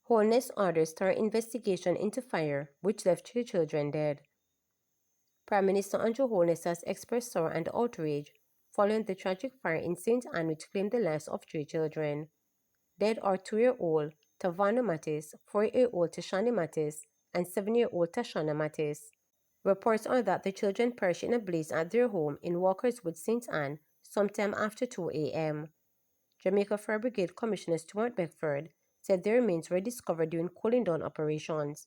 Holness orders start investigation into fire which left 3 children dead. Prime Minister Andrew Holness has expressed sorrow and outrage following the tragic fire in St. Anne which claimed the lives of 3 children. Dead are 2-year-old Tavana Mattis, 4-year-old Tashani Mattis, and 7-year-old Tashana Mattis. Reports are that the children perished in a blaze at their home in Walker's Wood, St. Anne, sometime after 2 a.m. Jamaica Fire Brigade Commissioner Stuart Beckford said their remains were discovered during cooling down operations.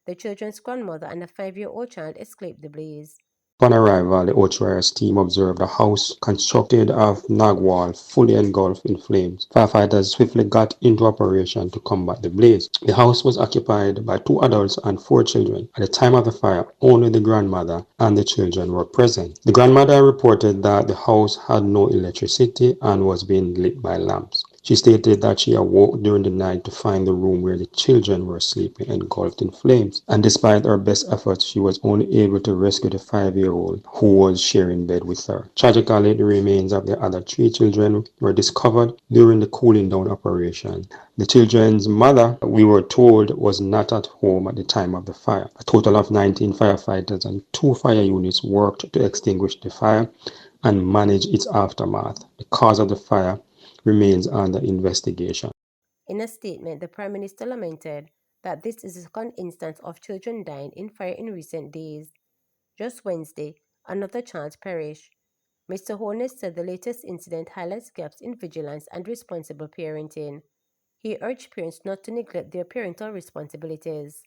The children's grandmother and a 5-year-old child escaped the blaze. Upon arrival, the Ochoa's team observed a house constructed of log wall fully engulfed in flames. Firefighters swiftly got into operation to combat the blaze. The house was occupied by 2 adults and 4 children. At the time of the fire, only the grandmother and the children were present. The grandmother reported that the house had no electricity and was being lit by lamps. She stated that she awoke during the night to find the room where the children were sleeping engulfed in flames, and despite her best efforts, she was only able to rescue the 5-year-old who was sharing bed with her. Tragically, the remains of the other 3 children were discovered during the cooling down operation. The children's mother, we were told, was not at home at the time of the fire. A total of 19 firefighters and 2 fire units worked to extinguish the fire and manage its aftermath. The cause of the fire remains under investigation. In a statement, the Prime Minister lamented that this is the second instance of children dying in fire in recent days. Just Wednesday, another child perished. Mr. Holness said the latest incident highlights gaps in vigilance and responsible parenting. He urged parents not to neglect their parental responsibilities.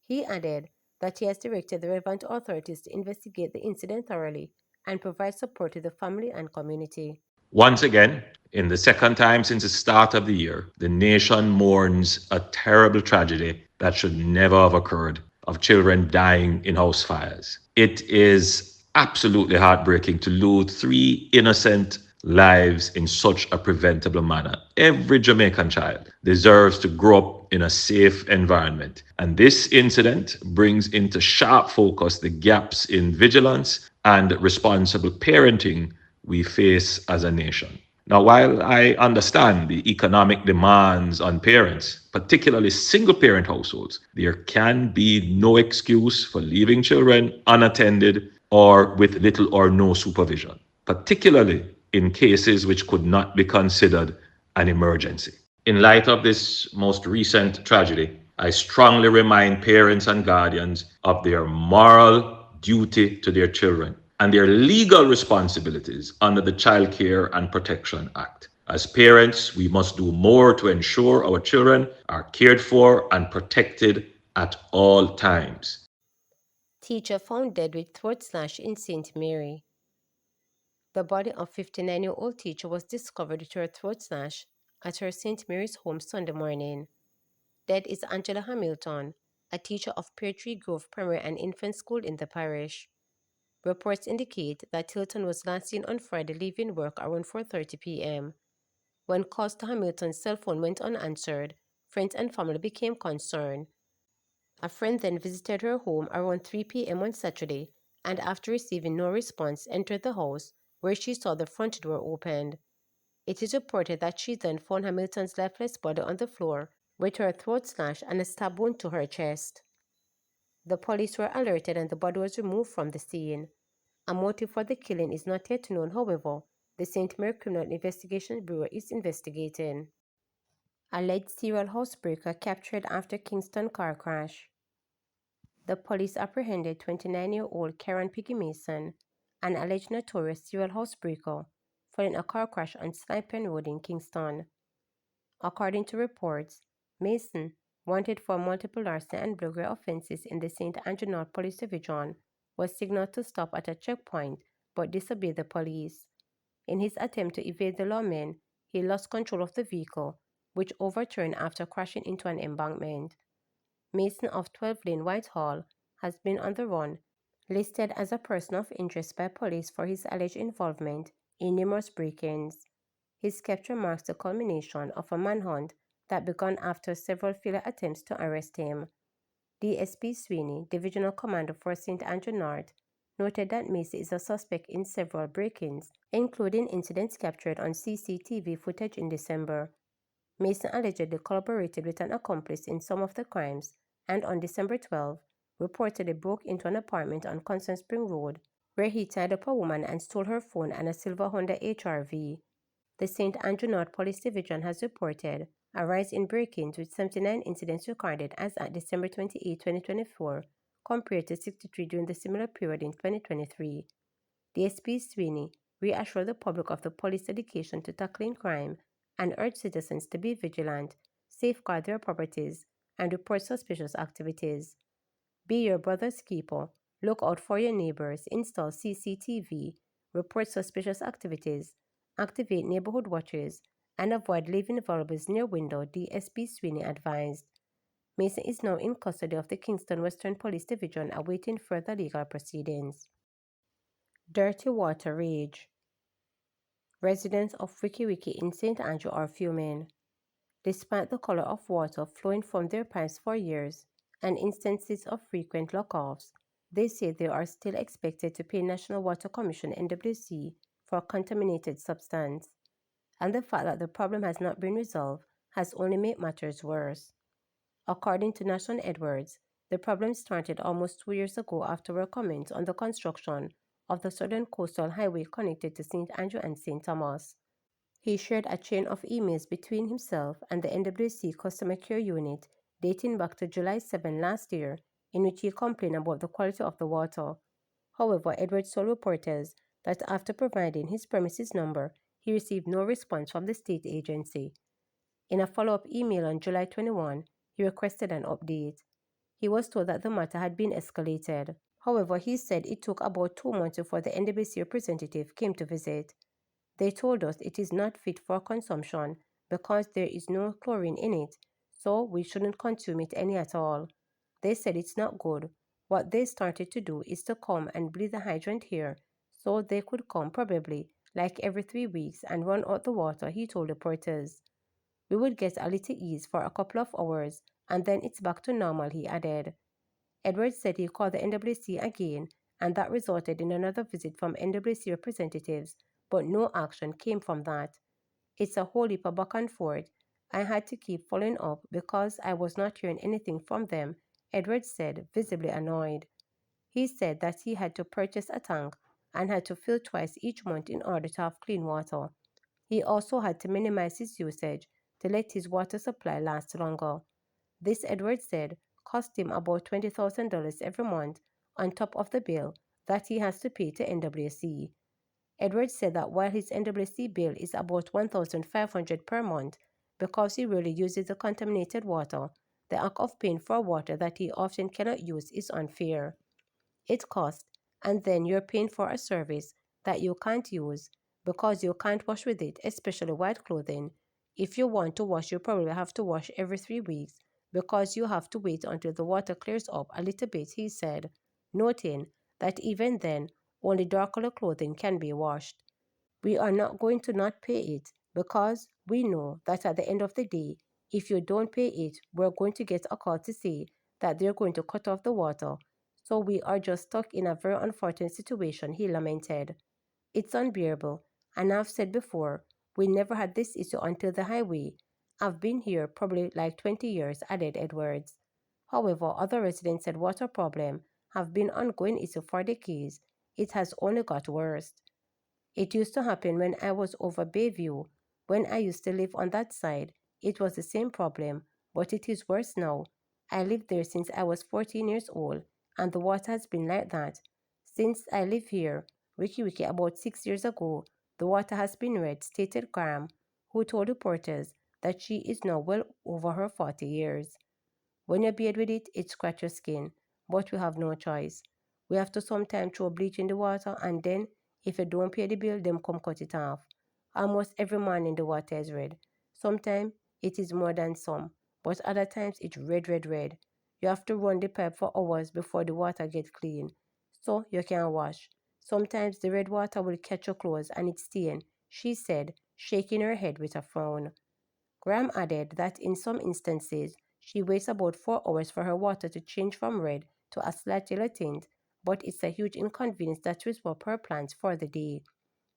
He added that he has directed the relevant authorities to investigate the incident thoroughly and provide support to the family and community. Once again, in the second time since the start of the year, the nation mourns a terrible tragedy that should never have occurred of children dying in house fires. It is absolutely heartbreaking to lose 3 innocent lives in such a preventable manner. Every Jamaican child deserves to grow up in a safe environment. And this incident brings into sharp focus the gaps in vigilance and responsible parenting we face as a nation. Now, while I understand the economic demands on parents, particularly single parent households, there can be no excuse for leaving children unattended or with little or no supervision, particularly in cases which could not be considered an emergency. In light of this most recent tragedy, I strongly remind parents and guardians of their moral duty to their children and their legal responsibilities under the Child Care and Protection Act. As parents, we must do more to ensure our children are cared for and protected at all times. Teacher found dead with throat slash in St. Mary. The body of 59-year-old teacher was discovered with her throat slash at her St. Mary's home Sunday morning. Dead is Angela Hamilton, a teacher of Pear Tree Grove Primary and Infant School in the parish. Reports indicate that Hilton was last seen on Friday leaving work around 4:30 p.m. When calls to Hamilton's cell phone went unanswered, friends and family became concerned. A friend then visited her home around 3 p.m. on Saturday and after receiving no response entered the house where she saw the front door opened. It is reported that she then found Hamilton's lifeless body on the floor with her throat slashed and a stab wound to her chest. The police were alerted and the body was removed from the scene. A motive for the killing is not yet known, however, the St. Mary Criminal Investigation Bureau is investigating. Alleged serial housebreaker captured after Kingston car crash. The police apprehended 29-year-old Karen Piggy Mason, an alleged notorious serial housebreaker, following a car crash on Snipen Road in Kingston. According to reports, Mason, wanted for multiple larceny and burglary offenses in the St. Andrew North Police Division, was signaled to stop at a checkpoint but disobeyed the police. In his attempt to evade the lawmen, he lost control of the vehicle, which overturned after crashing into an embankment. Mason of 12 Lane Whitehall has been on the run, listed as a person of interest by police for his alleged involvement in numerous break-ins. His capture marks the culmination of a manhunt that began after several failed attempts to arrest him. DSP Sweeney, Divisional Commander for St. Andrew North, noted that Macy is a suspect in several break-ins, including incidents captured on CCTV footage in December. Mason allegedly collaborated with an accomplice in some of the crimes and on December 12, reportedly broke into an apartment on Constant Spring Road where he tied up a woman and stole her phone and a silver Honda HR-V. The St. Andrew North Police Division has reported a rise in break-ins with 79 incidents recorded as at December 28, 2024, compared to 63 during the similar period in 2023. DSP Sweeney reassured the public of the police dedication to tackling crime and urged citizens to be vigilant, safeguard their properties, and report suspicious activities. Be your brother's keeper. Look out for your neighbors. Install CCTV. Report suspicious activities. Activate neighborhood watches and avoid leaving valuables near window, DSP Sweeney advised. Mason is now in custody of the Kingston Western Police Division awaiting further legal proceedings. Dirty water rage. Residents of Wiki Wiki in St. Andrew are fuming. Despite the color of water flowing from their pipes for years and instances of frequent lockoffs, they say they are still expected to pay National Water Commission NWC for a contaminated substance. And the fact that the problem has not been resolved has only made matters worse. According to National Edwards, the problem started almost 2 years ago after a comment on the construction of the Southern Coastal Highway connected to St. Andrew and St. Thomas. He shared a chain of emails between himself and the NWC Customer Care Unit dating back to July 7 last year, in which he complained about the quality of the water. However, Edwards told reporters that after providing his premises number, he received no response from the state agency. In a follow-up email on July 21, he requested an update. He was told that the matter had been escalated. However, he said it took about 2 months before the NWC representative came to visit. They told us it is not fit for consumption because there is no chlorine in it, so we shouldn't consume it any at all. They said it's not good. What they started to do is to come and bleed the hydrant here, so they could come probably like every 3 weeks and run out the water, he told reporters. We would get a little ease for a couple of hours, and then it's back to normal, he added. Edwards said he called the NWC again, and that resulted in another visit from NWC representatives, but no action came from that. It's a whole heap of back and forth. I had to keep following up because I was not hearing anything from them, Edwards said, visibly annoyed. He said that he had to purchase a tank and had to fill twice each month in order to have clean water. He also had to minimize his usage to let his water supply last longer. This, Edwards said, cost him about $20,000 every month on top of the bill that he has to pay to NWC. Edwards said that while his NWC bill is about $1,500 per month because he rarely uses the contaminated water, the act of paying for water that he often cannot use is unfair. It costs, and then you're paying for a service that you can't use because you can't wash with it, especially white clothing. If you want to wash, you probably have to wash every 3 weeks because you have to wait until the water clears up a little bit, he said, noting that even then, only dark color clothing can be washed. We are not going to not pay it because we know that at the end of the day, if you don't pay it, we're going to get a call to say that they're going to cut off the water. So we are just stuck in a very unfortunate situation, he lamented. It's unbearable, and I've said before, we never had this issue until the highway. I've been here probably like 20 years, added Edwards. However, other residents said water problem have been ongoing issue for decades. It has only got worse. It used to happen when I was over Bayview. When I used to live on that side, it was the same problem, but it is worse now. I lived there since I was 14 years old, and the water has been like that. Since I live here, Wiki Wiki about 6 years ago, the water has been red, stated Graham, who told reporters that she is now well over her 40 years. When you bathe with it, it scratches your skin, but we have no choice. We have to sometimes throw bleach in the water, and then, if you don't pay the bill, them come cut it off. Almost every morning the water is red. Sometimes it is more than some, but other times it's red, red, red. You have to run the pipe for hours before the water gets clean, so you can wash. Sometimes the red water will catch your clothes and it's stain, she said, shaking her head with a frown. Graham added that in some instances, She waits about 4 hours for her water to change from red to a slight yellow tint, but it's a huge inconvenience that twists up her plans for the day.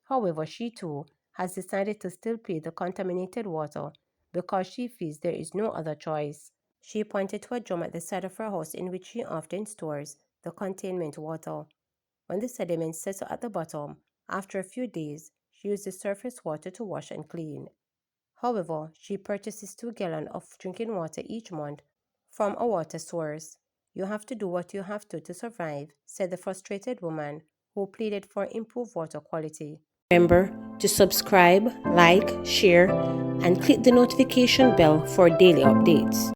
However, she too has decided to still pay the contaminated water because she feels there is no other choice. She pointed to a drum at the side of her house in which she often stores the containment water. When the sediment settles at the bottom, after a few days, she uses surface water to wash and clean. However, she purchases 2 gallons of drinking water each month from a water source. You have to do what you have to survive, said the frustrated woman who pleaded for improved water quality. Remember to subscribe, like, share, and click the notification bell for daily updates.